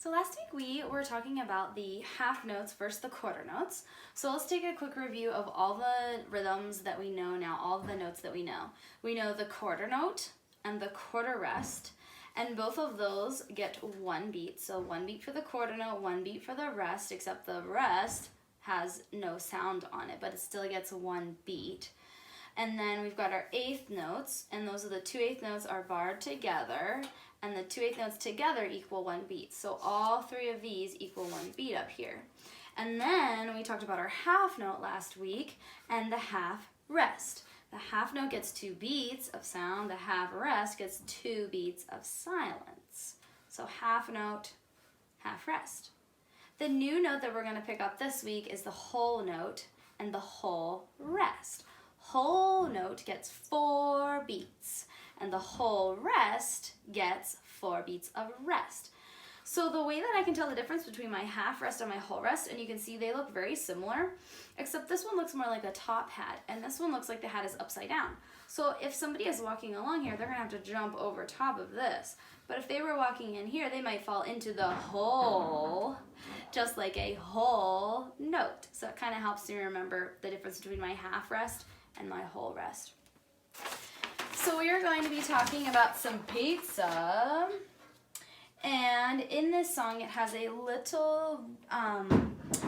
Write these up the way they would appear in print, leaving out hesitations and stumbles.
So last week we were talking about the half notes versus the quarter notes. So let's take a quick review of all the rhythms that we know now, all the notes that we know. We know the quarter note and the quarter rest, and both of those get one beat. So one beat for the quarter note, one beat for the rest, except the rest has no sound on it, but it still gets one beat. And then we've got our eighth notes, and those are the 2/8 notes are barred together, and the 2/8 notes together equal one beat. So all three of these equal one beat up here. And then we talked about our half note last week and the half rest. The half note gets 2 beats of sound, the half rest gets 2 beats of silence. So half note, half rest. The new note that we're going to pick up this week is the whole note and the whole rest. Whole note gets 4 beats, and the whole rest gets 4 beats of rest. So the way that I can tell the difference between my half rest and my whole rest, and you can see they look very similar, except this one looks more like a top hat, and this one looks like the hat is upside down. So if somebody is walking along here, they're gonna have to jump over top of this. But if they were walking in here, they might fall into the whole, just like a whole note. So it kind of helps me remember the difference between my half rest and my whole rest. So we are going to be talking about some pizza, and in this song it has a little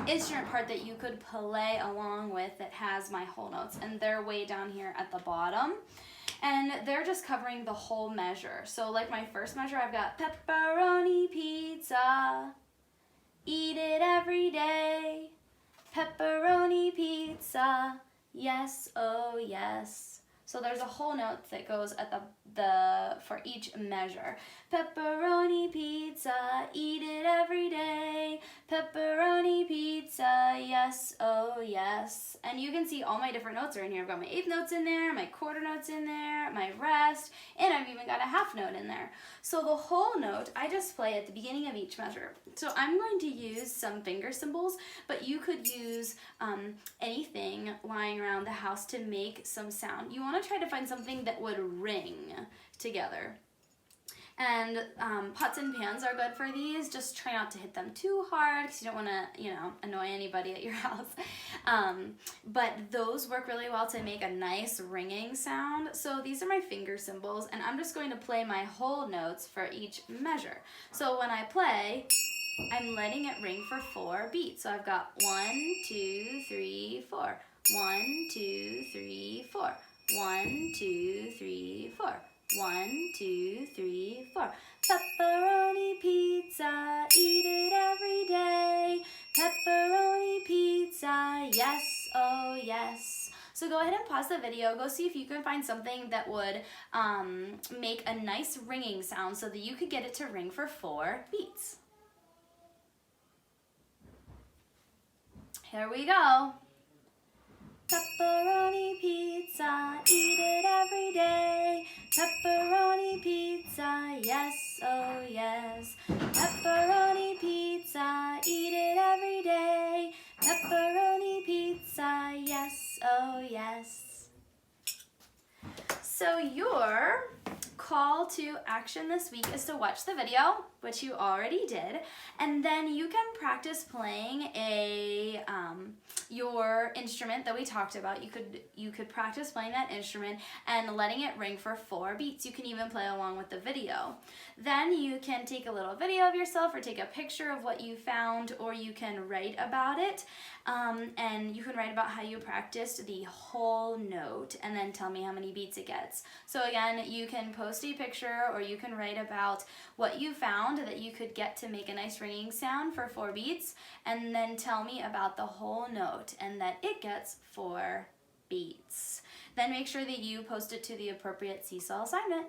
instrument part that you could play along with that has my whole notes, and they're way down here at the bottom, and they're just covering the whole measure. So like my first measure, I've got pepperoni pizza, eat it every day, pepperoni pizza, yes, oh yes. So there's a whole note that goes at the for each measure. Pepperoni pizza, eat it every day. Pepperoni pizza, yes, oh yes. And you can see all my different notes are in here. I've got my eighth notes in there, my quarter notes in there, my rest, and I've even got a half note in there. So the whole note, I just play at the beginning of each measure. So I'm going to use some finger cymbals, but you could use anything lying around the house to make some sound. You want to try to find something that would ring together. And pots and pans are good for these. Just try not to hit them too hard because you don't want to, annoy anybody at your house. But those work really well to make a nice ringing sound. So these are my finger cymbals, and I'm just going to play my whole notes for each measure. So when I play, I'm letting it ring for 4 beats. So I've got 1, 2, 3, 4. 1, 2, 3, 4. 1, 2, 3, 4. 1, 2, 3, 4. Pepperoni pizza, eat it every day. Pepperoni pizza, yes, oh yes. So go ahead and pause the video. Go see if you can find something that would make a nice ringing sound so that you could get it to ring for 4 beats. Here we go. Pepperoni pizza, eat it every day. Pepperoni pizza, yes, oh yes. Pepperoni pizza, eat it every day. Pepperoni pizza, yes, oh yes. So your call to action this week is to watch the video, which you already did, and then you can practice playing your instrument that we talked about. You could practice playing that instrument and letting it ring for 4 beats. You can even play along with the video. Then you can take a little video of yourself or take a picture of what you found, or you can write about it, and you can write about how you practiced the whole note and then tell me how many beats it gets. So again, you can post a picture or you can write about what you found that you could get to make a nice ringing sound for 4 beats, and then tell me about the whole note and that it gets 4 beats. Then make sure that you post it to the appropriate Seesaw assignment.